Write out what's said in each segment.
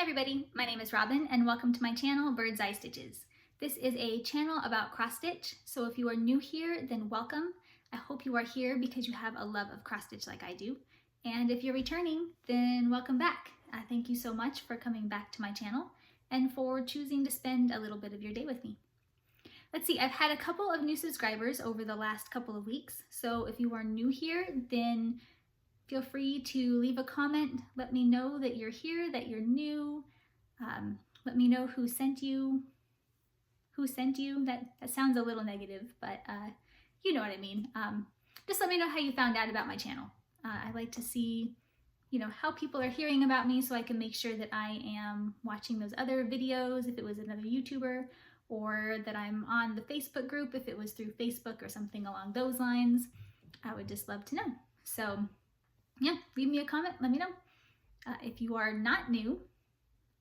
everybody, my name is Robin and welcome to my channel BirdsEyeStitches. This is a channel about cross stitch, so if you are new here, then welcome. I hope you are here because you have a love of cross stitch like I do. And if you're returning, then welcome back. Thank you so much for coming back to my channel and for choosing to spend a little bit of your day with me. Let's see, I've had a couple of new subscribers over the last couple of weeks, so if you are new here, then feel free to leave a comment. Let me know that you're here, that you're new. Let me know who sent you. That sounds a little negative, but you know what I mean. Just let me know how you found out about my channel. I like to see, how people are hearing about me so I can make sure that I am watching those other videos if it was another YouTuber, or that I'm on the Facebook group if it was through Facebook or something along those lines. I would just love to know. So yeah, leave me a comment, let me know. If you are not new,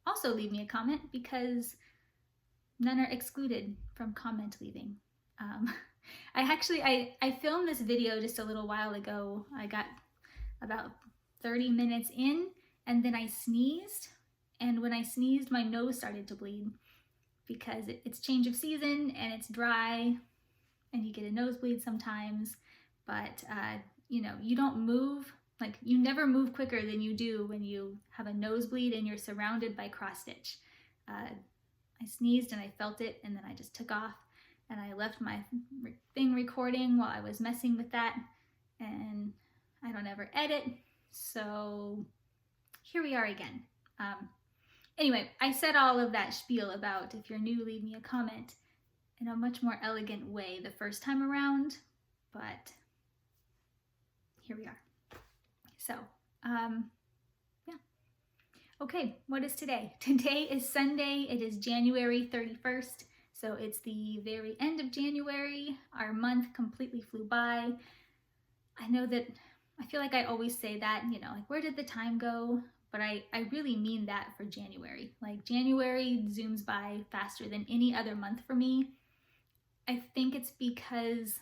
also leave me a comment because none are excluded from comment leaving. I filmed this video just a little while ago. I got about 30 minutes in and then I sneezed. And when I sneezed, my nose started to bleed because it's change of season and it's dry and you get a nosebleed sometimes. But, you don't move. Like, you never move quicker than you do when you have a nosebleed and you're surrounded by cross stitch. I sneezed and I felt it, and then I just took off and I left my thing recording while I was messing with that, and I don't ever edit, so here we are again. Anyway, I said all of that spiel about if you're new, leave me a comment in a much more elegant way the first time around, but here we are. So, yeah. Okay, what is today? Today is Sunday. It is January 31st. So it's the very end of January. Our month completely flew by. I know that, I feel like I always say that, like, where did the time go? But I really mean that for January. Like, January zooms by faster than any other month for me. I think it's because,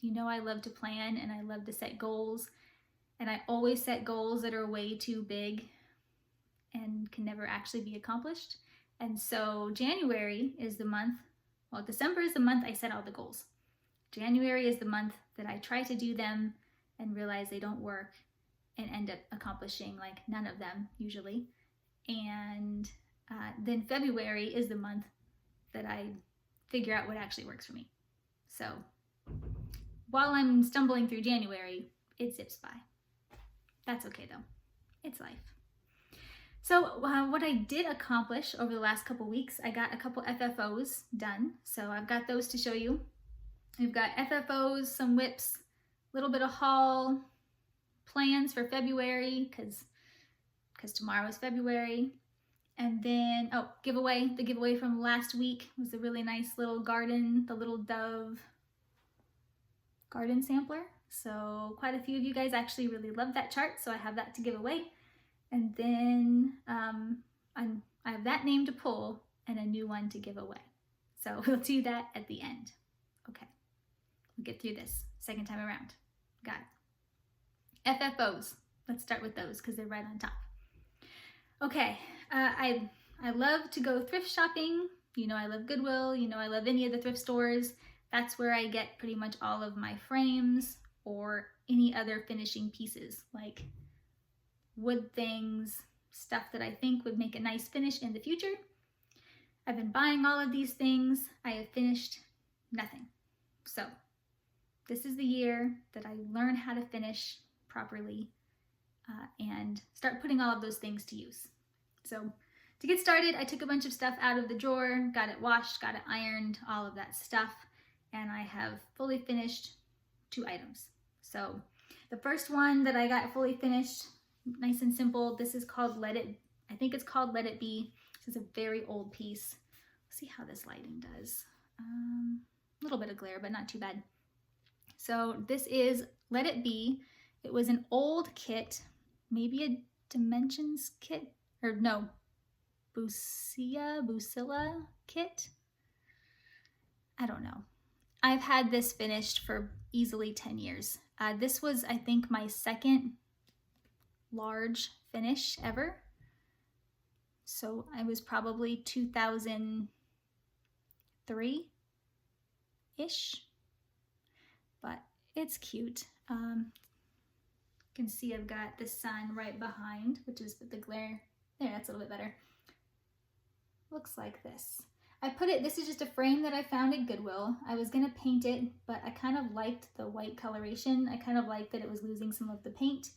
I love to plan and I love to set goals. And I always set goals that are way too big and can never actually be accomplished. And so January is the month, well, December is the month I set all the goals. January is the month that I try to do them and realize they don't work and end up accomplishing like none of them usually. And then February is the month that I figure out what actually works for me. So while I'm stumbling through January, it zips by. That's okay though, it's life. So what I did accomplish over the last couple weeks, I got a couple FFOs done. So I've got those to show you. We've got FFOs, some whips, a little bit of haul, plans for February, because tomorrow is February. And then, giveaway. The giveaway from last week was a really nice little garden, the little dove garden sampler. So quite a few of you guys actually really loved that chart, so I have that to give away. And then I have that name to pull and a new one to give away. So we'll do that at the end. Okay, we'll get through this second time around. Got it. FFOs, let's start with those because they're right on top. Okay, I love to go thrift shopping. I love Goodwill, I love any of the thrift stores. That's where I get pretty much all of my frames or any other finishing pieces, like wood things, stuff that I think would make a nice finish in the future. I've been buying all of these things. I have finished nothing. So this is the year that I learn how to finish properly and start putting all of those things to use. So to get started, I took a bunch of stuff out of the drawer, got it washed, got it ironed, all of that stuff, and I have fully finished 2 items. So the first one that I got fully finished, nice and simple, this is called I think it's called Let It Be. This is a very old piece. Let's see how this lighting does. A little bit of glare, but not too bad. So this is Let It Be. It was an old kit, maybe a Dimensions kit, or no, Busilla kit. I don't know. I've had this finished for easily 10 years. This was, I think, my second large finish ever. So I was probably 2003-ish, but it's cute. You can see I've got the sun right behind, which is the glare. There, that's a little bit better. Looks like this. This is just a frame that I found at Goodwill. I was gonna paint it, but I kind of liked the white coloration. I kind of liked that it was losing some of the paint.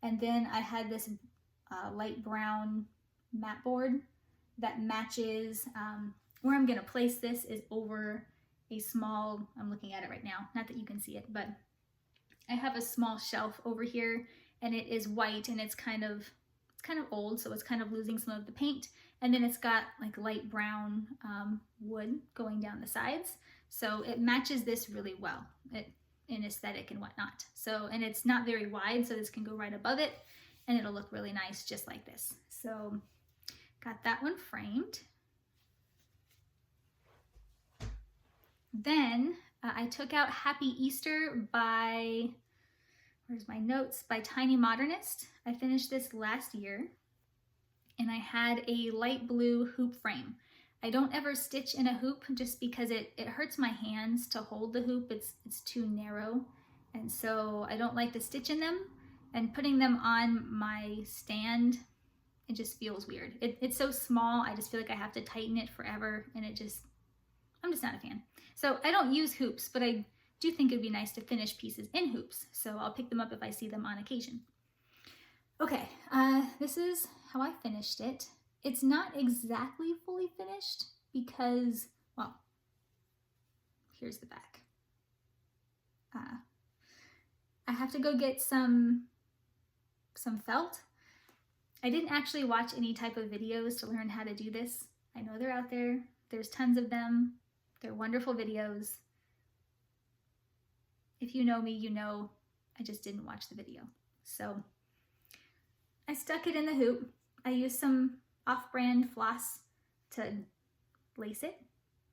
And then I had this light brown mat board that matches. Where I'm gonna place this is over a small, I'm looking at it right now, not that you can see it, but I have a small shelf over here and it is white and it's kind of old, so it's kind of losing some of the paint. And then it's got like light brown wood going down the sides. So it matches this really well in aesthetic and whatnot. So, and it's not very wide, so this can go right above it and it'll look really nice just like this. So got that one framed. Then I took out Happy Easter by, where's my notes, by Tiny Modernist. I finished this last year and I had a light blue hoop frame. I don't ever stitch in a hoop just because it hurts my hands to hold the hoop. It's too narrow. And so I don't like to stitch in them, and putting them on my stand, it just feels weird. It's so small, I just feel like I have to tighten it forever, and I'm just not a fan. So I don't use hoops, but I do think it'd be nice to finish pieces in hoops. So I'll pick them up if I see them on occasion. Okay, this is how I finished it. It's not exactly fully finished because, well, here's the back. I have to go get some felt. I didn't actually watch any type of videos to learn how to do this. I know they're out there. There's tons of them. They're wonderful videos. If you know me, you know I just didn't watch the video. So I stuck it in the hoop. I used some off-brand floss to lace it.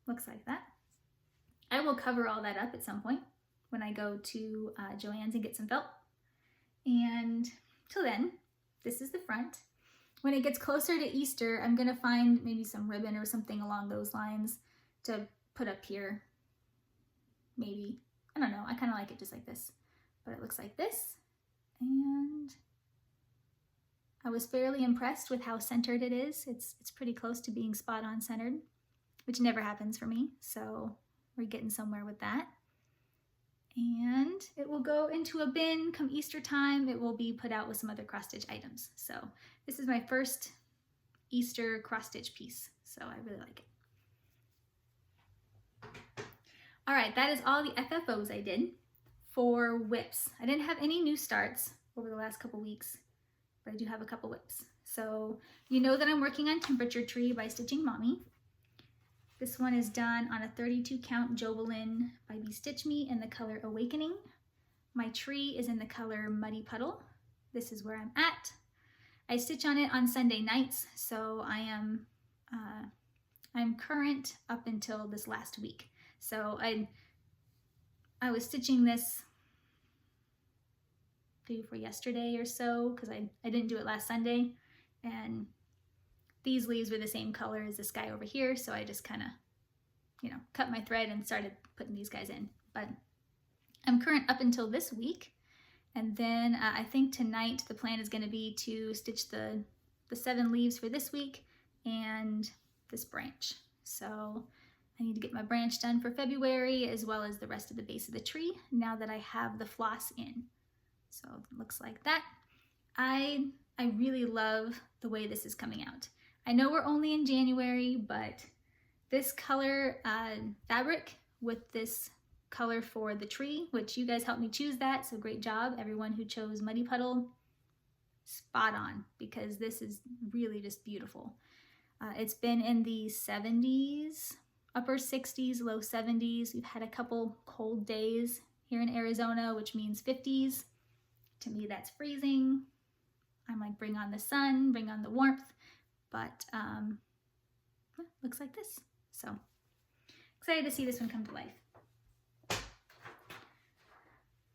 Looks like that. I will cover all that up at some point when I go to Joann's and get some felt. And till then, this is the front. When it gets closer to Easter, I'm gonna find maybe some ribbon or something along those lines to put up here. Maybe, I don't know, I kind of like it just like this, but it looks like this. And I was fairly impressed with how centered it is. It's pretty close to being spot on centered, which never happens for me. So we're getting somewhere with that. And it will go into a bin come Easter time. It will be put out with some other cross stitch items. So this is my first Easter cross stitch piece. So I really like it. All right, that is all the FFOs I did. For whips, I didn't have any new starts over the last couple weeks, but I do have a couple whips. So you know that I'm working on Temperature Tree by Stitching Mommy. This one is done on a 32 count Jovelin by Stitch Me in the color Awakening. My tree is in the color Muddy Puddle. This is where I'm at. I stitch on it on Sunday nights, so I'm current up until this last week. So I was stitching this maybe for yesterday or so, because I didn't do it last Sunday, and these leaves were the same color as this guy over here, so I just kind of, cut my thread and started putting these guys in. But I'm current up until this week, and then I think tonight the plan is going to be to stitch the 7 leaves for this week and this branch. So I need to get my branch done for February, as well as the rest of the base of the tree, now that I have the floss in. So it looks like that. I really love the way this is coming out. I know we're only in January, but this color fabric with this color for the tree, which you guys helped me choose that, so great job, everyone who chose Muddy Puddle. Spot on, because this is really just beautiful. It's been in the 70s, upper 60s, low 70s. We've had a couple cold days here in Arizona, which means 50s. To me, that's freezing. I'm like, bring on the sun, bring on the warmth. But looks like this. So excited to see this one come to life.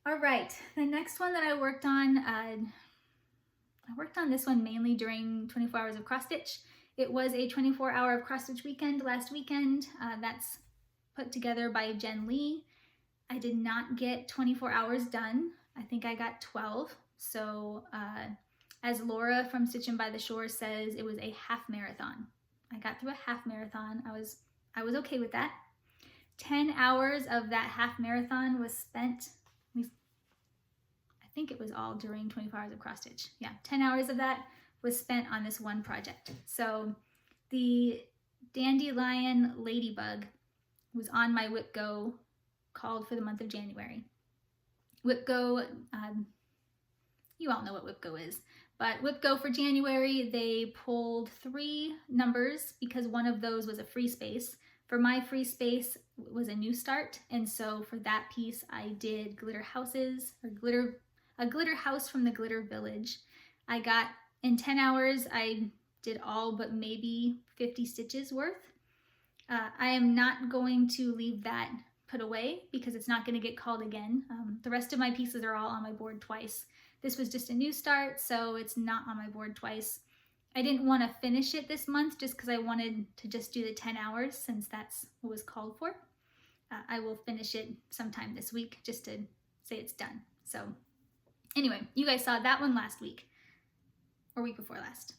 All right, the next one that I worked on this one mainly during 24 hours of cross stitch. It was a 24-hour cross stitch weekend last weekend. That's put together by Jen Lee. I did not get 24 hours done. I think I got 12. So as Laura from Stitchin by the Shore says, it was a half marathon. I got through a half marathon. I was okay with that. 10 hours of that half marathon was spent, I think it was all during 24 hours of cross stitch. Yeah, 10 hours of that was spent on this one project. So the Dandelion ladybug was on my Whip Go called for the month of January. Whip Go, you all know what Whip Go is, but Whip Go for January, they pulled 3 numbers because one of those was a free space. For my free space was a new start, and so for that piece I did glitter houses, or a glitter house from the Glitter Village. I got, in 10 hours, I did all but maybe 50 stitches worth. I am not going to leave that put away because it's not going to get called again. The rest of my pieces are all on my board twice. This was just a new start, so it's not on my board twice. I didn't want to finish it this month just because I wanted to just do the 10 hours since that's what was called for. I will finish it sometime this week just to say it's done. So anyway, you guys saw that one last week, or week before last.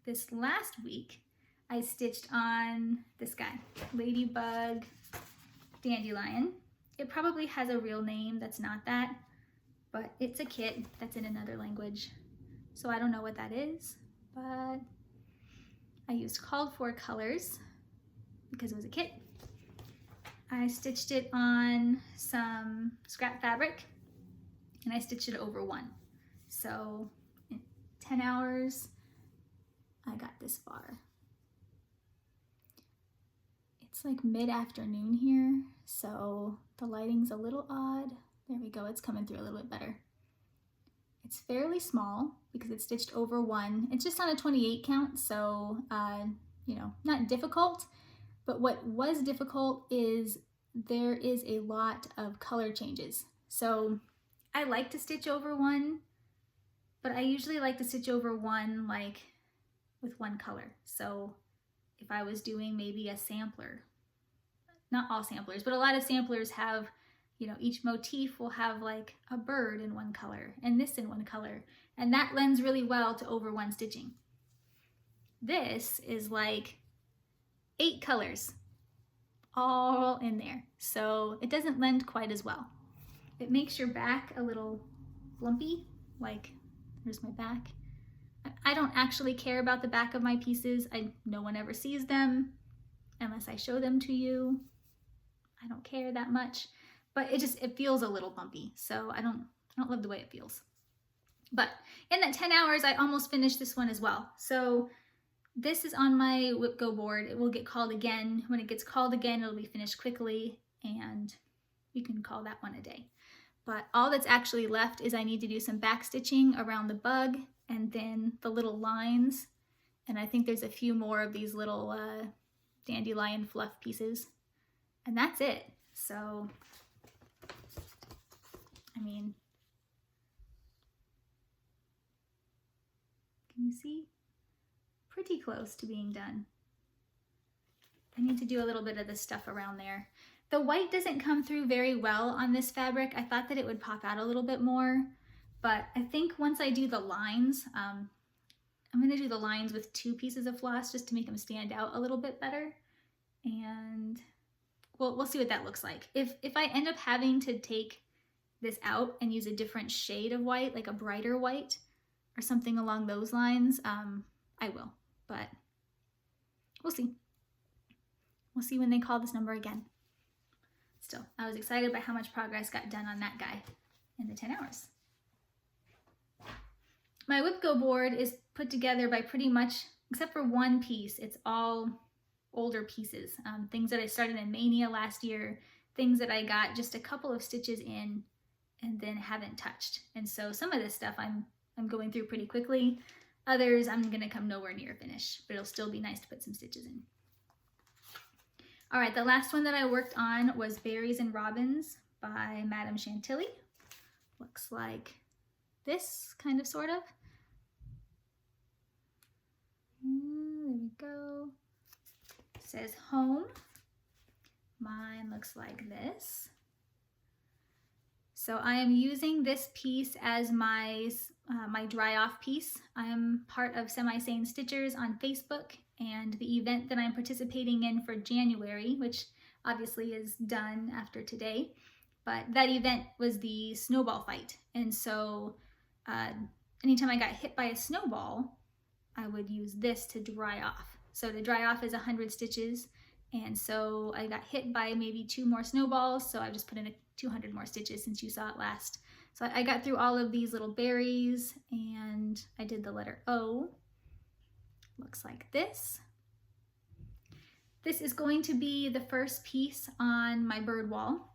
This last week, I stitched on this guy, Ladybug Dandelion. It probably has a real name that's not that, but it's a kit that's in another language. So I don't know what that is, but I used called for colors because it was a kit. I stitched it on some scrap fabric and I stitched it over 1. So in 10 hours, I got this far. It's like mid-afternoon here, so the lighting's a little odd. There we go, it's coming through a little bit better. It's fairly small because it's stitched over 1. It's just on a 28 count, so you know, not difficult. But what was difficult is there is a lot of color changes. So I like to stitch over 1, but I usually like to stitch over 1 like with 1 color. So if I was doing maybe a sampler, not all samplers, but a lot of samplers have, you know, each motif will have like a bird in 1 color and this in 1 color, and that lends really well to over 1 stitching. This is like 8 colors all in there, so it doesn't lend quite as well. It makes your back a little lumpy, like here's my back. I don't actually care about the back of my pieces. No one ever sees them unless I show them to you. I don't care that much, but it feels a little bumpy, so I don't love the way it feels. But in that 10 hours, I almost finished this one as well. So this is on my Whip Go board. It will get called again. When it gets called again, it'll be finished quickly, and we can call that one a day. But all that's actually left is I need to do some back stitching around the bug and then the little lines. And I think there's a few more of these little dandelion fluff pieces. And that's it. So, I mean, can you see? Pretty close to being done. I need to do a little bit of the stuff around there. The white doesn't come through very well on this fabric. I thought that it would pop out a little bit more, but I think once I do the lines, I'm gonna do the lines with 2 pieces of floss just to make them stand out a little bit better. And we'll see what that looks like. If I end up having to take this out and use a different shade of white, like a brighter white or something along those lines, I will, but we'll see. We'll see when they call this number again. Still, I was excited by how much progress got done on that guy in the 10 hours. My Whip Go board is put together by pretty much, except for 1 piece, it's all older pieces. Things that I started in Mania last year, things that I got just a couple of stitches in and then haven't touched. And so some of this stuff I'm going through pretty quickly. Others I'm gonna come nowhere near finish, but it'll still be nice to put some stitches in. All right, the last one that I worked on was Berries and Robins by Madame Chantilly. Looks like this, kind of, sort of. There we says home. Mine looks like this. So I am using this piece as my dry off piece. I am part of Semi-Sane Stitchers on Facebook, and the event that I'm participating in for January, which obviously is done after today, but that event was the snowball fight. And so anytime I got hit by a snowball, I would use this to dry off. So to dry off is 100 stitches. And so I got hit by maybe 2 more snowballs, so I just put in 200 more stitches since you saw it last. So I got through all of these little berries, and I did the letter O. Looks like this. This is going to be the first piece on my bird wall.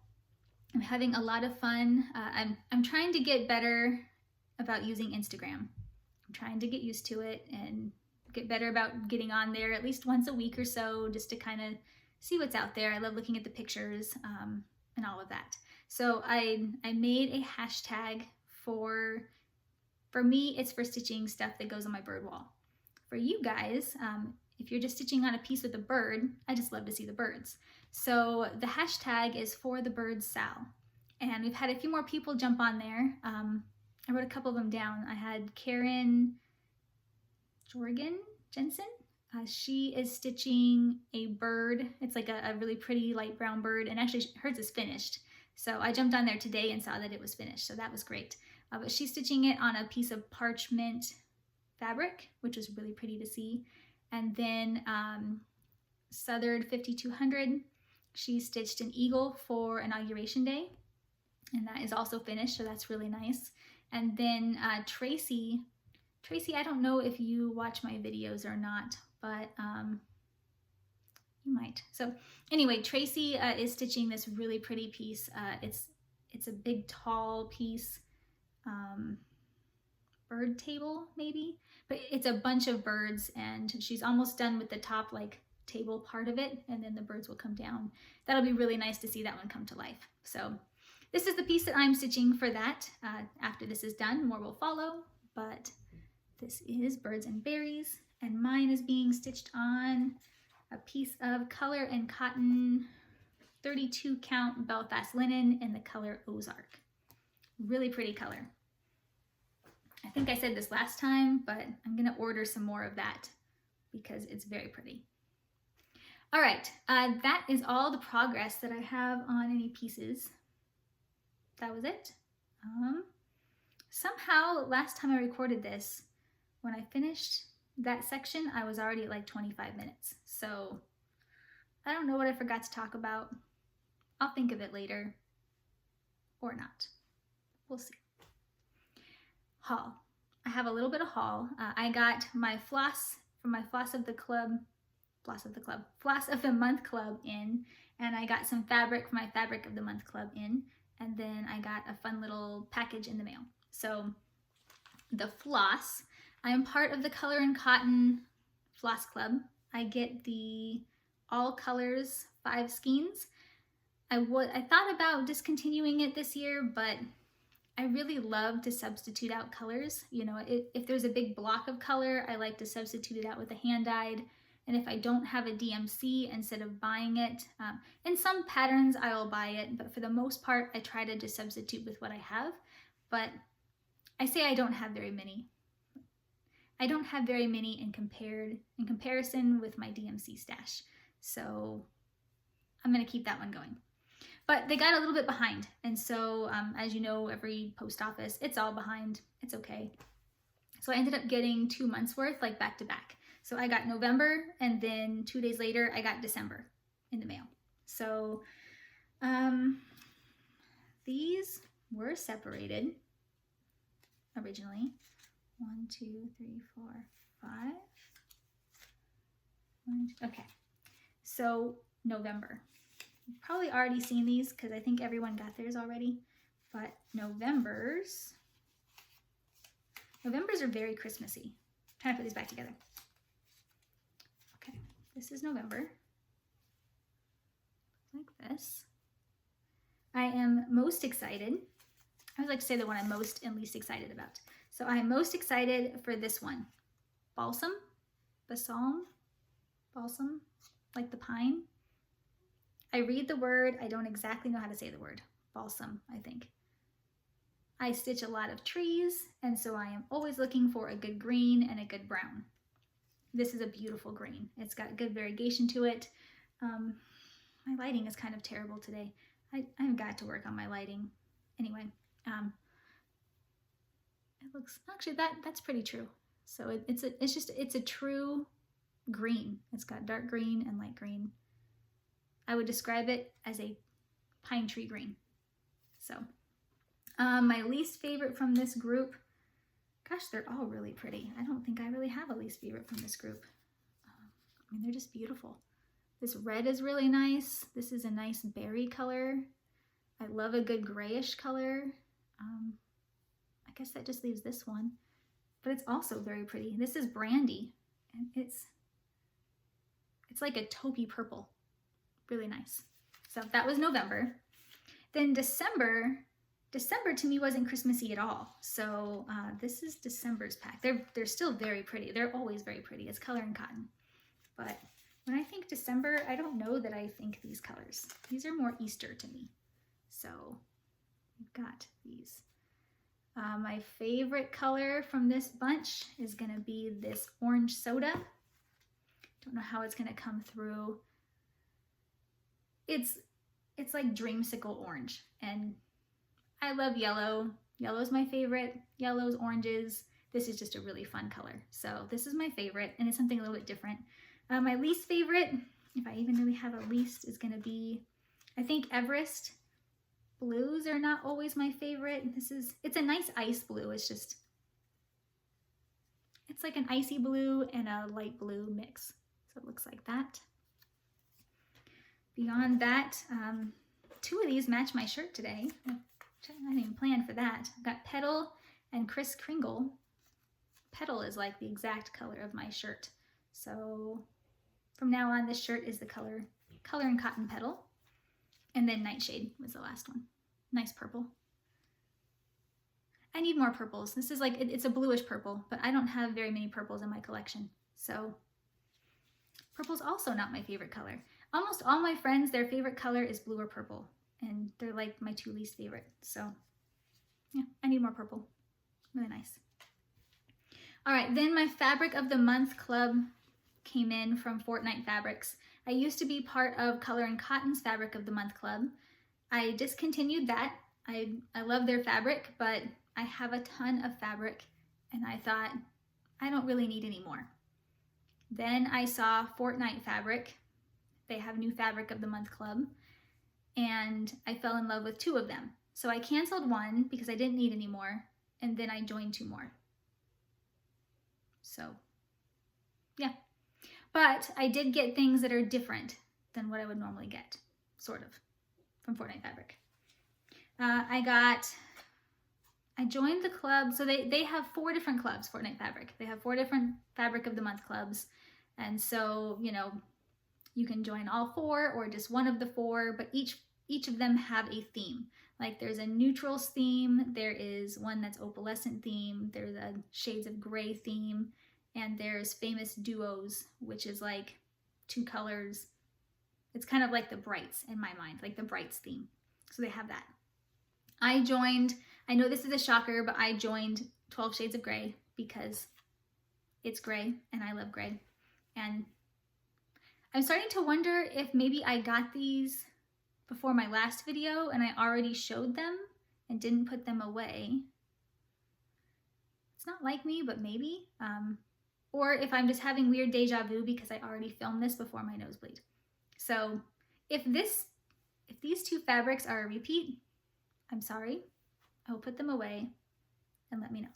I'm having a lot of fun. I'm trying to get better about using Instagram. I'm trying to get used to it and get better about getting on there at least once a week or so, just to kind of see what's out there. I love looking at the pictures and all of that. So I made a hashtag for me, it's for stitching stuff that goes on my bird wall. For you guys, if you're just stitching on a piece with a bird, I just love to see the birds. So the hashtag is for the birds Sal. And we've had a few more people jump on there. I wrote a couple of them down. I had Karen Jorgen Jensen. She is stitching a bird. It's like a really pretty light brown bird, and actually hers is finished. So I jumped on there today and saw that it was finished, so that was great. But she's stitching it on a piece of parchment fabric, which was really pretty to see. And then Southern 5200, she stitched an eagle for Inauguration Day, and that is also finished, so that's really nice. And then Tracy, I don't know if you watch my videos or not, but you might. So anyway, Tracy is stitching this really pretty piece. It's a big, tall piece, bird table maybe, but it's a bunch of birds, and she's almost done with the top like table part of it, and then the birds will come down. That'll be really nice to see that one come to life. So this is the piece that I'm stitching for that. After this is done, more will follow, but this is Birds and Berries, and mine is being stitched on a piece of Color and Cotton 32 count Belfast linen in the color Ozark. Really pretty color. I think I said this last time, but I'm gonna order some more of that because it's very pretty. All right, that is all the progress that I have on any pieces. That was it. Somehow last time I recorded this, when I finished that section, I was already at like 25 minutes. So I don't know what I forgot to talk about. I'll think of it later, or not. We'll see. Haul. I have a little bit of haul. I got my floss from my Floss of the Month Club in, and I got some fabric from my Fabric of the Month Club in, and then I got a fun little package in the mail. So the floss, I am part of the Color and Cotton Floss Club. I get the all colors 5 skeins. I thought about discontinuing it this year, but I really love to substitute out colors. You know, if there's a big block of color, I like to substitute it out with a hand-dyed. And if I don't have a DMC, instead of buying it, in some patterns I'll buy it, but for the most part, I try to just substitute with what I have. But I say I don't have very many. I don't have very many in comparison with my DMC stash. So I'm gonna keep that one going. But they got a little bit behind. And so, as you know, every post office, it's all behind. It's okay. So I ended up getting 2 months worth, like back to back. So I got November, and then 2 days later, I got December in the mail. So these were separated originally. 1, 2, 3, 4, 5. Okay. So November. You've probably already seen these because I think everyone got theirs already, but Novembers are very Christmassy. I'm trying to put these back together. Okay, this is November. Like this. I am most excited. I always like to say the one I'm most and least excited about. So I am most excited for this one. Balsam. like the pine. I read the word, I don't exactly know how to say the word. Balsam, I think. I stitch a lot of trees, and so I am always looking for a good green and a good brown. This is a beautiful green. It's got good variegation to it. My lighting is kind of terrible today. I've got to work on my lighting. Anyway, it looks, actually that's pretty true. So it's a true green. It's got dark green and light green. I would describe it as a pine tree green. So my least favorite from this group, gosh, they're all really pretty. I don't think I really have a least favorite from this group. I mean, they're just beautiful. This red is really nice. This is a nice berry color. I love a good grayish color. I guess that just leaves this one, but it's also very pretty. This is brandy, and it's like a taupey purple. Really nice. So that was November. Then December to me wasn't Christmassy at all. So this is December's pack. They're still very pretty. They're always very pretty. It's color and cotton. But when I think December, I don't know that I think these colors. These are more Easter to me. So we've got these. My favorite color from this bunch is gonna be this orange soda. Don't know how it's gonna come through. It's like dreamsicle orange, and I love yellow. Yellow's my favorite. Yellows, oranges. This is just a really fun color. So this is my favorite, and it's something a little bit different. My least favorite, if I even really have a least, is gonna be, I think Everest. Blues are not always my favorite. It's a nice ice blue. It's like an icy blue and a light blue mix. So it looks like that. Beyond that, two of these match my shirt today. I didn't even plan for that. I've got Petal and Kris Kringle. Petal is like the exact color of my shirt. So from now on, this shirt is the color and cotton Petal. And then Nightshade was the last one. Nice purple. I need more purples. This is like, it's a bluish purple, but I don't have very many purples in my collection. So purple's also not my favorite color. Almost all my friends, their favorite color is blue or purple, and they're like my two least favorite. So yeah, I need more purple. Really nice. All right, then my Fabric of the Month Club came in from Fortnite Fabrics. I used to be part of Color and Cotton's Fabric of the Month Club. I discontinued that. I love their fabric, but I have a ton of fabric, and I thought, I don't really need any more. Then I saw Fortnite Fabric. They have new Fabric of the Month Club, and I fell in love with two of them. So I canceled one because I didn't need any more, and then I joined two more. So yeah. But I did get things that are different than what I would normally get, sort of, from Fortnite Fabric. I joined the club, so they have 4 different clubs, Fortnite Fabric. They have 4 different Fabric of the Month clubs, and so, you know, you can join all 4 or just one of the 4, but each of them have a theme. Like there's a neutrals theme, there is one that's opalescent theme, there's a shades of gray theme, and there's famous duos, which is like 2 colors. It's kind of like the brights in my mind, like the brights theme. So they have that. I joined, I know this is a shocker, but I joined 12 Shades of Gray because it's gray and I love gray. And I'm starting to wonder if maybe I got these before my last video and I already showed them and didn't put them away. It's not like me, but maybe. Or if I'm just having weird deja vu because I already filmed this before my nosebleed. So if these 2 fabrics are a repeat, I'm sorry. I will put them away and let me know.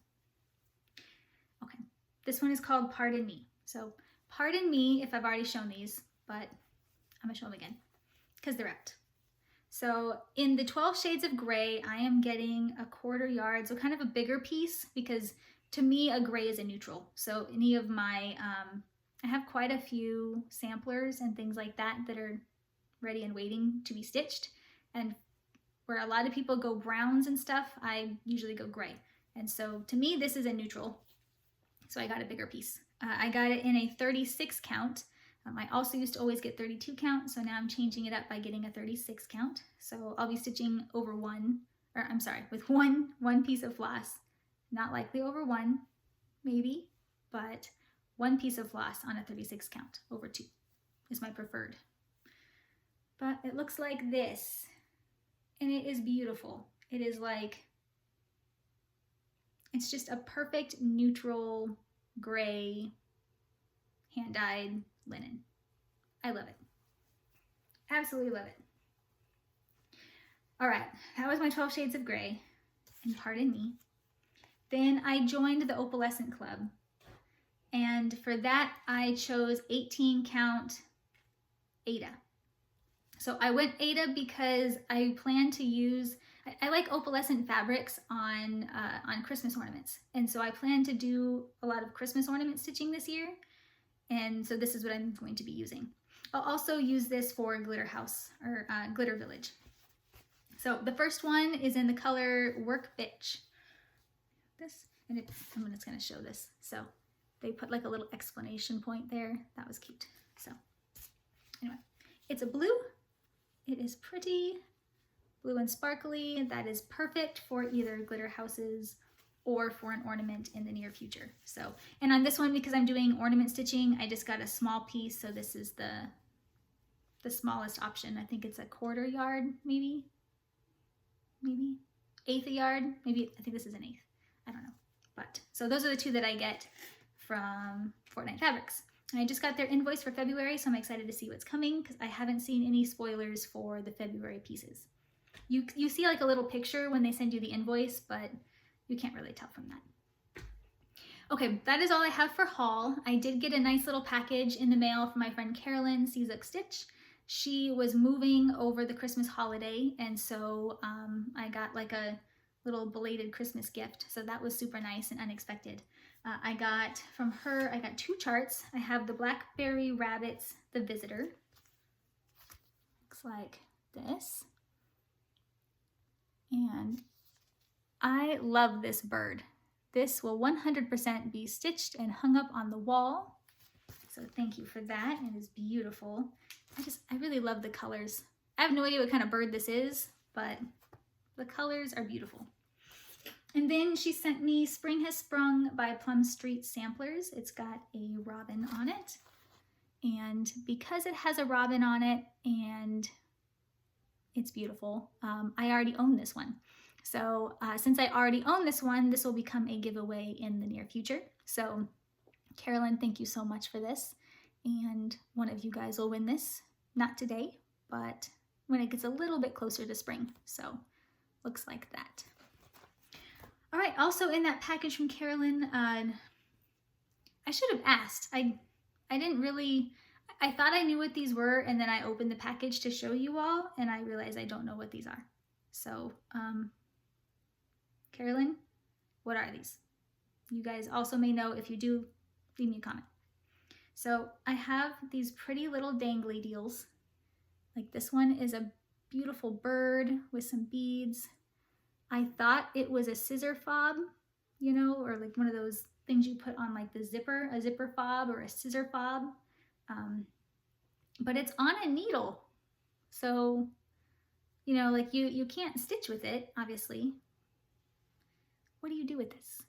Okay, this one is called Pardon Me. So pardon me if I've already shown these, but I'm gonna show them again because they're out. So in the 12 Shades of Gray, I am getting a 1/4 yard, so kind of a bigger piece, because to me a gray is a neutral. So any of my, I have quite a few samplers and things like that that are ready and waiting to be stitched. And where a lot of people go browns and stuff, I usually go gray. And so to me, this is a neutral. So I got a bigger piece. I got it in a 36 count. I also used to always get 32 count, so now I'm changing it up by getting a 36 count. So I'll be stitching over with one piece of floss, not likely over one, maybe, but one piece of floss on a 36 count. Over 2 is my preferred. But it looks like this, and it is beautiful. It is like, it's just a perfect neutral gray hand-dyed linen. I love it. Absolutely love it. All right, that was my 12 shades of gray, and pardon me. Then I joined the Opalescent Club, and for that I chose 18 count Aida. So I went Aida because I plan to use, I like opalescent fabrics on Christmas ornaments, and so I plan to do a lot of Christmas ornament stitching this year, and so this is what I'm going to be using. I'll also use this for Glitter House or Glitter Village. So the first one is in the color Work Bitch. Someone is going to show this. So they put like a little exclamation point there. That was cute. So anyway, it's a blue. It is pretty blue and sparkly. That is perfect for either glitter houses or for an ornament in the near future. So, and on this one, because I'm doing ornament stitching, I just got a small piece. So this is the smallest option. I think it's a 1/4 yard, maybe 1/8 a yard. Maybe, I think this is an 1/8. I don't know. But, so those are the 2 that I get from Fortnite Fabrics. And I just got their invoice for February, so I'm excited to see what's coming because I haven't seen any spoilers for the February pieces. You see like a little picture when they send you the invoice, but you can't really tell from that. Okay, that is all I have for haul. I did get a nice little package in the mail from my friend Carolyn, Czuk Stitch. She was moving over the Christmas holiday, and so I got like a little belated Christmas gift. So that was super nice and unexpected. I got from her, I got 2 charts. I have the Blackberry Rabbits, The Visitor. Looks like this. And I love this bird. This will 100% be stitched and hung up on the wall. So thank you for that. It is beautiful. I really love the colors. I have no idea what kind of bird this is, but the colors are beautiful. And then she sent me Spring Has Sprung by Plum Street Samplers. It's got a robin on it. And because it has a robin on it and it's beautiful, I already own this one. So since I already own this one, this will become a giveaway in the near future. So Carolyn, thank you so much for this. And one of you guys will win this. Not today, but when it gets a little bit closer to spring. So looks like that. All right, also in that package from Carolyn, I should have asked. I didn't really, I thought I knew what these were, and then I opened the package to show you all, and I realized I don't know what these are. So, Carolyn, what are these? You guys also may know. If you do, leave me a comment. So I have these pretty little dangly deals. Like this one is a beautiful bird with some beads. I thought it was a scissor fob, you know, or like one of those things you put on like the zipper, a zipper fob or a scissor fob. But it's on a needle. So, you know, like you can't stitch with it, obviously. What do you do with this?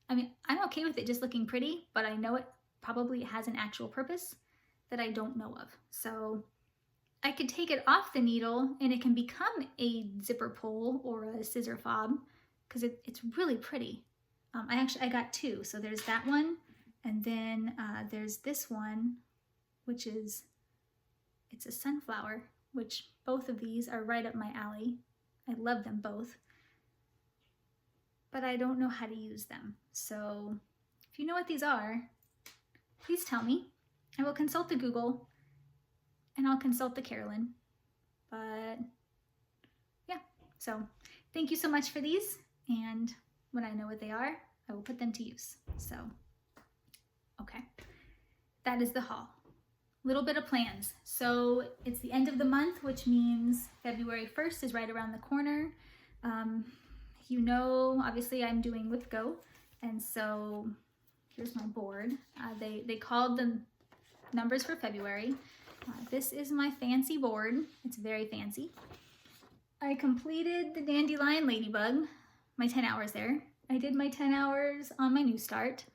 I mean, I'm okay with it just looking pretty, but I know it probably has an actual purpose that I don't know of. So I could take it off the needle and it can become a zipper pull or a scissor fob because it's really pretty. I got 2. So there's that one, and then there's this one, which is, it's a sunflower, which both of these are right up my alley. I love them both, but I don't know how to use them. So if you know what these are, please tell me. I will consult the Google and I'll consult the Carolyn. But yeah, so thank you so much for these. And when I know what they are, I will put them to use. So, okay, that is the haul. Little bit of plans. So it's the end of the month, which means February 1st is right around the corner. You know, obviously I'm doing Whip Go, and so here's my board. They called them numbers for February. This is my fancy board. It's very fancy. I completed the Dandelion ladybug, my 10 hours there. I did my 10 hours on my new start.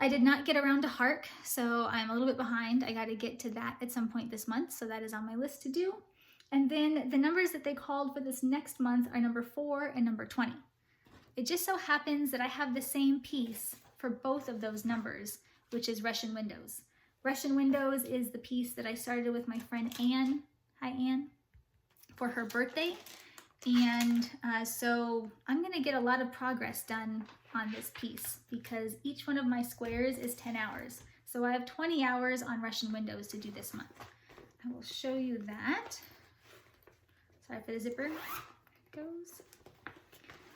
I did not get around to Hark, so I'm a little bit behind. I got to get to that at some point this month, so that is on my list to do. And then the numbers that they called for this next month are number 4 and number 20. It just so happens that I have the same piece for both of those numbers, which is Russian Windows. Russian Windows is the piece that I started with my friend Anne, hi Anne, for her birthday. And so I'm gonna get a lot of progress done on this piece because each one of my squares is 10 hours. So I have 20 hours on Russian Windows to do this month. I will show you that. Sorry for the zipper. It goes.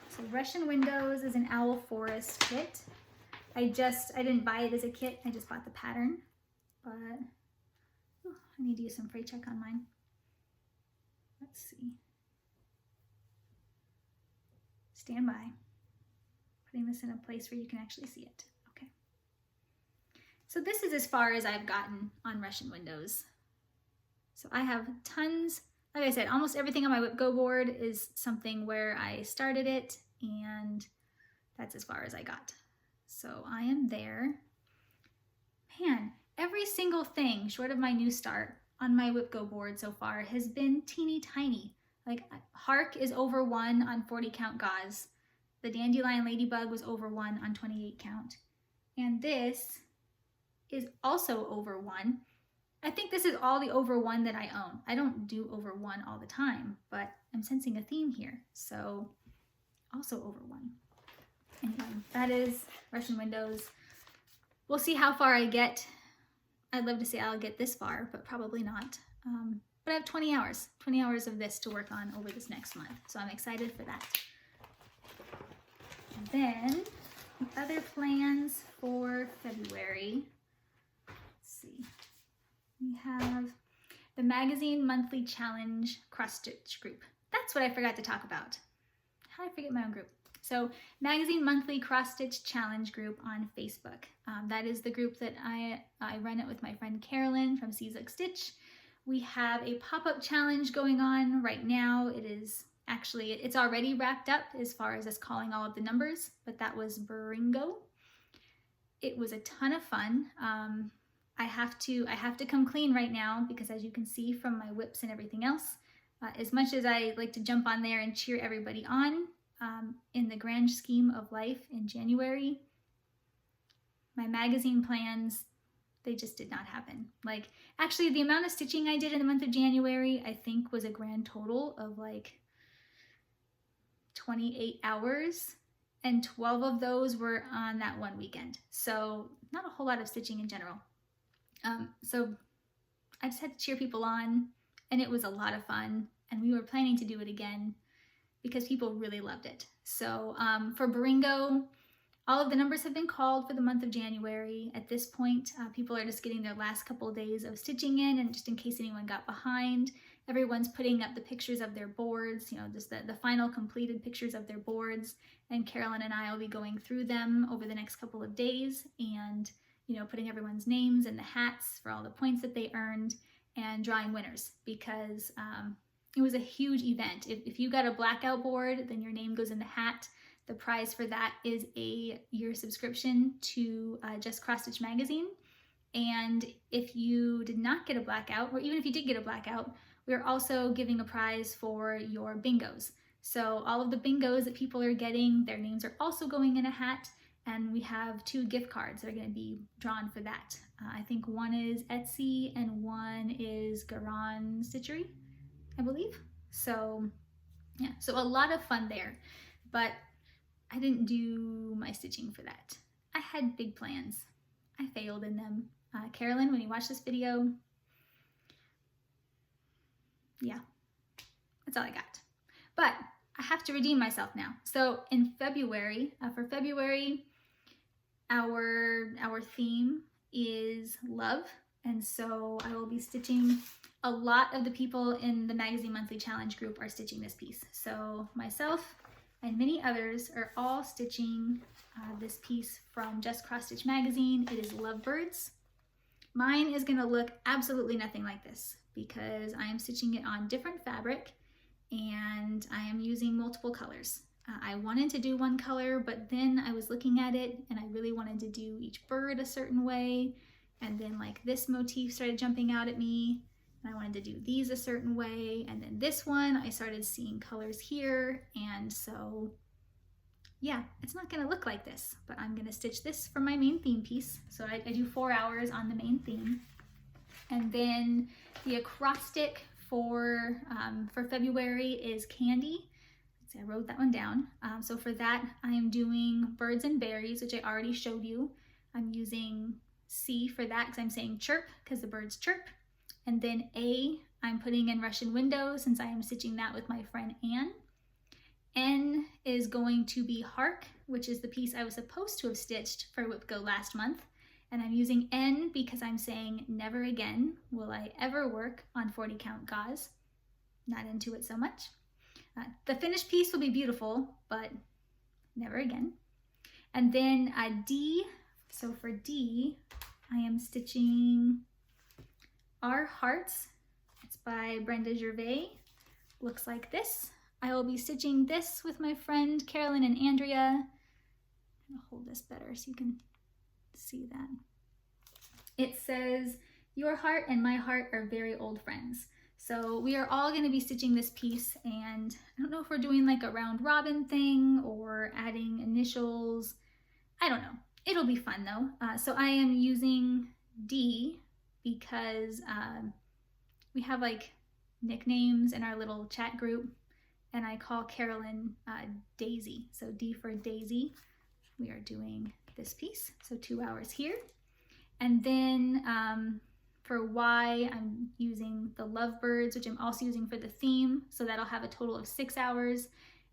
So Russian Windows is an Owl Forest kit. I didn't buy it as a kit, I just bought the pattern. But I need to use some fray check on mine. Let's see. Stand by. Putting this in a place where you can actually see it. Okay. So this is as far as I've gotten on Russian Windows. So I have tons, like I said, almost everything on my Whip Go board is something where I started it, and that's as far as I got. So I am there. Man, every single thing short of my new start on my Whip Go board so far has been teeny tiny. Like Hark is over 1 on 40 count gauze. The Dandelion Ladybug was over 1 on 28 count. And this is also over 1. I think this is all the over 1 that I own. I don't do over 1 all the time, but I'm sensing a theme here. So also over 1. Anyway, that is Russian Windows. We'll see how far I get. I'd love to say I'll get this far, but probably not. But I have 20 hours of this to work on over this next month. So I'm excited for that. And then other plans for February. Let's see. We have the Magazine Monthly Challenge Cross Stitch group. That's what I forgot to talk about. How did I forget my own group? So Magazine Monthly Cross Stitch Challenge group on Facebook. That is the group that I run it with my friend Carolyn from Seasook Stitch. We have a pop-up challenge going on right now. It's already wrapped up as far as us calling all of the numbers, but that was Biringo. It was a ton of fun. I have to come clean right now because as you can see from my whips and everything else, as much as I like to jump on there and cheer everybody on, in the grand scheme of life in January, my magazine plans, they just did not happen. Like, actually, the amount of stitching I did in the month of January, I think was a grand total of like 28 hours, and 12 of those were on that one weekend. So not a whole lot of stitching in general. So I just had to cheer people on, and it was a lot of fun, and we were planning to do it again because people really loved it. So for Biringo, all of the numbers have been called for the month of January. At this point, people are just getting their last couple of days of stitching in, and just in case anyone got behind, everyone's putting up the pictures of their boards, just the final completed pictures of their boards, and Carolyn and I will be going through them over the next couple of days and, putting everyone's names in the hats for all the points that they earned and drawing winners because it was a huge event. If you got a blackout board, then your name goes in the hat. The prize for that is a year subscription to Just Cross Stitch magazine. And if you did not get a blackout, or even if you did get a blackout, we're also giving a prize for your bingos. So all of the bingos that people are getting, their names are also going in a hat. And we have 2 gift cards that are going to be drawn for that. I think one is Etsy and one is Garan Stitchery, I believe. So yeah, so a lot of fun there. But I didn't do my stitching for that. I had big plans. I failed in them. Carolyn, when you watch this video, yeah, that's all I got. But I have to redeem myself now. So in February, for February, our theme is love. And so I will be stitching. A lot of the people in the Magazine Monthly Challenge group are stitching this piece. So myself and many others are all stitching this piece from Just Cross Stitch magazine. It is Lovebirds. Mine is gonna look absolutely nothing like this because I am stitching it on different fabric and I am using multiple colors. I wanted to do one color, but then I was looking at it and I really wanted to do each bird a certain way. And then like this motif started jumping out at me and I wanted to do these a certain way. And then this one, I started seeing colors here. And so yeah, it's not gonna look like this, but I'm gonna stitch this for my main theme piece. So I do 4 hours on the main theme. And then the acrostic for February is Candy. I wrote that one down. So for that, I am doing birds and berries, which I already showed you. I'm using C for that because I'm saying chirp because the birds chirp. And then A, I'm putting in Russian windows since I am stitching that with my friend Anne. N is going to be Hark, which is the piece I was supposed to have stitched for Whip Go last month. And I'm using N because I'm saying never again will I ever work on 40 count gauze. Not into it so much. The finished piece will be beautiful, but never again. And then D, so for D, I am stitching Our Hearts. It's by Brenda Gervais. Looks like this. I will be stitching this with my friend Carolyn and Andrea. I'll hold this better so you can see that. It says, your heart and my heart are very old friends. So we are all going to be stitching this piece, and I don't know if we're doing like a round robin thing or adding initials. I don't know. It'll be fun though. So I am using D because we have like nicknames in our little chat group, and I call Carolyn Daisy. So D for Daisy. We are doing this piece. So 2 hours here. And then for Y, I'm using the Lovebirds, which I'm also using for the theme. So that'll have a total of 6 hours.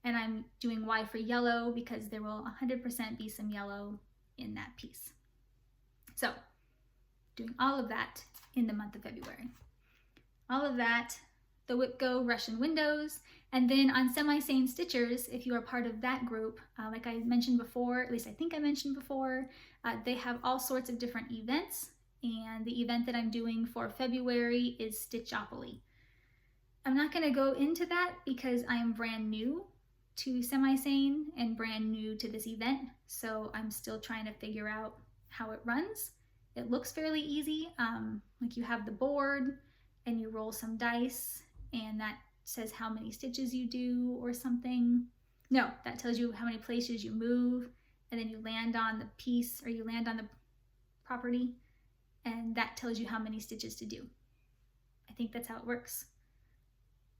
And I'm doing Y for yellow because there will 100% be some yellow in that piece. So doing all of that in the month of February. All of that, the Whip Go Russian windows. And then on Semi-Sane Stitchers, if you are part of that group, like I mentioned before, at least I think I mentioned before, they have all sorts of different events. And the event that I'm doing for February is Stitchopoly. I'm not going to go into that because I am brand new to Semi-Sane and brand new to this event. So I'm still trying to figure out how it runs. It looks fairly easy. Like you have the board and you roll some dice and that says how many stitches you do or something. No, that tells you how many places you move and then you land on the piece or you land on the property. And that tells you how many stitches to do. I think that's how it works.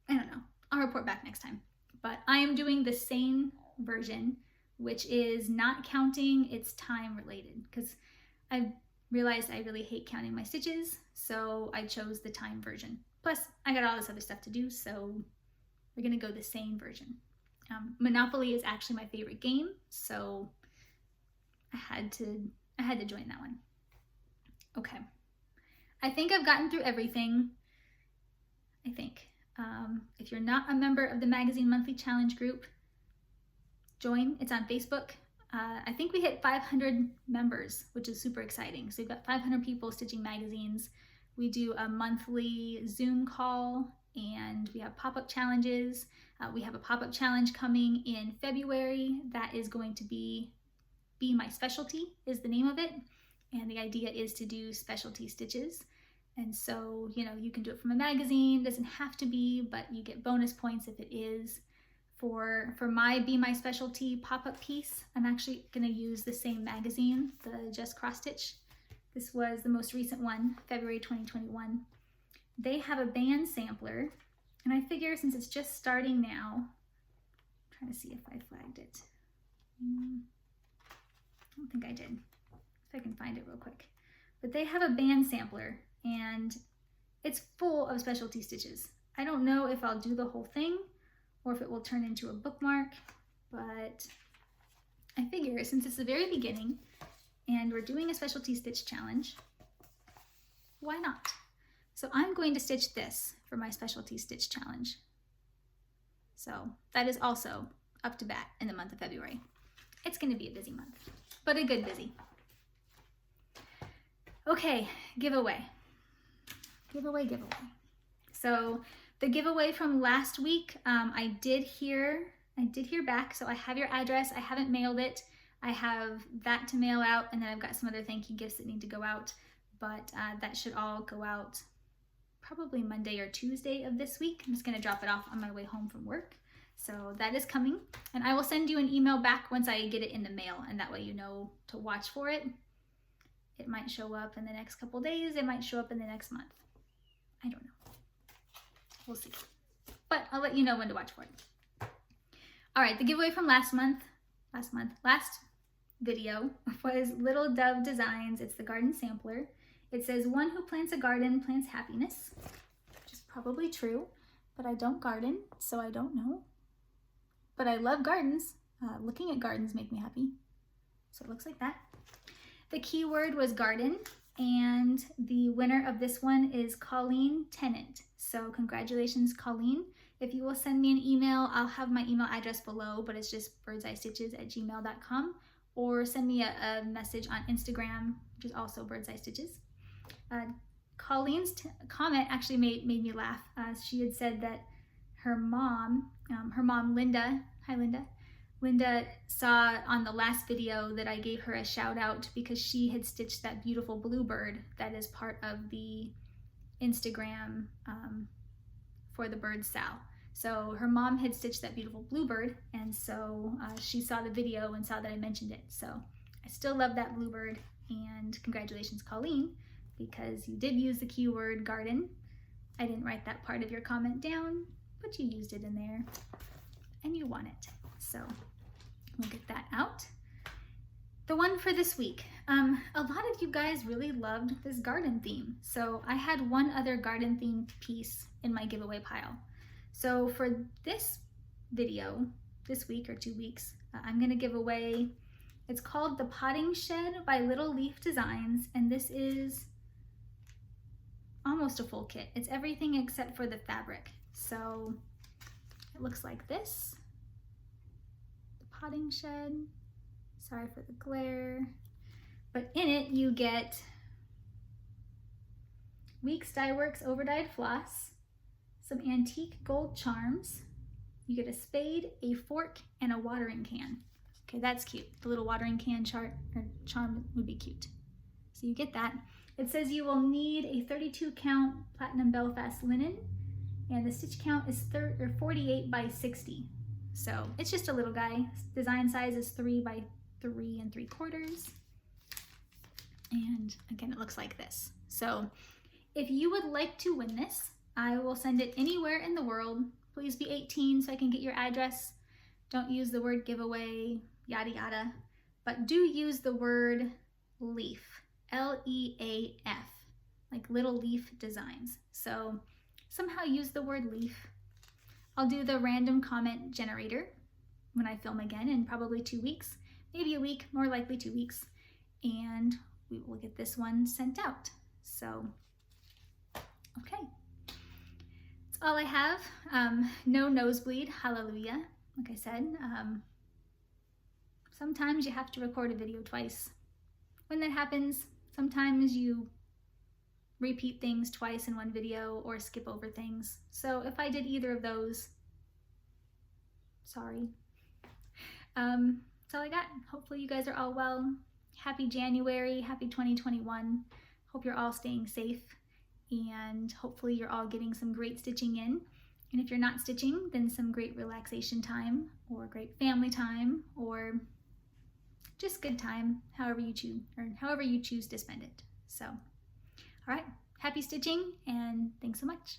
I don't know. I'll report back next time. But I am doing the same version, which is not counting, it's time related. Because I realized I really hate counting my stitches, so I chose the time version. Plus, I got all this other stuff to do, so we're gonna go the same version. Monopoly is actually my favorite game, so I had to join that one. Okay, I think I've gotten through everything, I think. If you're not a member of the Magazine Monthly Challenge group, join, it's on Facebook. I think we hit 500 members, which is super exciting. So we've got 500 people stitching magazines. We do a monthly Zoom call and we have pop-up challenges. We have a pop-up challenge coming in February that is going to be My Specialty is the name of it. And the idea is to do specialty stitches. And so, you know, you can do it from a magazine, doesn't have to be, but you get bonus points if it is. For my Be My Specialty pop-up piece, I'm actually gonna use the same magazine, the Just Cross Stitch. This was the most recent one, February 2021. They have a band sampler, and I figure since it's just starting now, I'm trying to see if I flagged it. I don't think I did. If I can find it real quick. But they have a band sampler and it's full of specialty stitches. I don't know if I'll do the whole thing or if it will turn into a bookmark, but I figure since it's the very beginning and we're doing a specialty stitch challenge, why not? So I'm going to stitch this for my specialty stitch challenge. So that is also up to bat in the month of February. It's going to be a busy month, but a good busy. Okay, giveaway. Giveaway. So the giveaway from last week, I did hear back, so I have your address. I haven't mailed it. I have that to mail out, and then I've got some other thank you gifts that need to go out, but that should all go out probably Monday or Tuesday of this week. I'm just gonna drop it off on my way home from work. So that is coming, and I will send you an email back once I get it in the mail, and that way you know to watch for it. It might show up in the next couple days, it might show up in the next month. I don't know. We'll see. But I'll let you know when to watch for it. All right, the giveaway from last video was Little Dove Designs. It's the garden sampler. It says, one who plants a garden plants happiness, which is probably true, but I don't garden, so I don't know. But I love gardens. Looking at gardens make me happy. So it looks like that. The keyword was garden, and the winner of this one is Colleen Tennant. So congratulations, Colleen. If you will send me an email, I'll have my email address below, but it's just birdseyestitches@gmail.com, or send me a message on Instagram, which is also BirdsEyeStitches. Colleen's comment actually made me laugh. She had said that her mom, Linda, hi Linda, Linda saw on the last video that I gave her a shout out because she had stitched that beautiful bluebird that is part of the Instagram for the bird Sal. So her mom had stitched that beautiful bluebird, and so she saw the video and saw that I mentioned it. So I still love that bluebird, and congratulations, Colleen, because you did use the keyword garden. I didn't write that part of your comment down, but you used it in there, and you won it. So we'll get that out. The one for this week. A lot of you guys really loved this garden theme. So I had one other garden themed piece in my giveaway pile. So for this video, this week or 2 weeks, I'm gonna give away, it's called The Potting Shed by Little Leaf Designs, and this is almost a full kit. It's everything except for the fabric. So it looks like this. The potting shed. Sorry for the glare. But in it you get Weeks Dye Works overdyed floss, some antique gold charms. You get a spade, a fork, and a watering can. Okay, that's cute. The little watering can charm would be cute. So you get that. It says you will need a 32 count platinum Belfast linen, and the stitch count is 48 by 60. So it's just a little guy. Design size is 3 by 3 3/4. And again, it looks like this. So if you would like to win this, I will send it anywhere in the world. Please be 18 so I can get your address. Don't use the word giveaway, yada yada, but do use the word leaf, L-E-A-F, like Little Leaf Designs. So somehow use the word leaf. I'll do the random comment generator when I film again in probably 2 weeks, maybe a week, more likely 2 weeks, and we will get this one sent out. So, okay. That's all I have. No nosebleed, hallelujah. Like I said, sometimes you have to record a video twice. When that happens, sometimes you repeat things twice in one video or skip over things. So if I did either of those, sorry. That's all I got. Hopefully you guys are all well. Happy January, happy 2021. Hope you're all staying safe, and hopefully you're all getting some great stitching in. And if you're not stitching, then some great relaxation time, or great family time, or just good time, however you choose to spend it. So, all right, happy stitching, and thanks so much.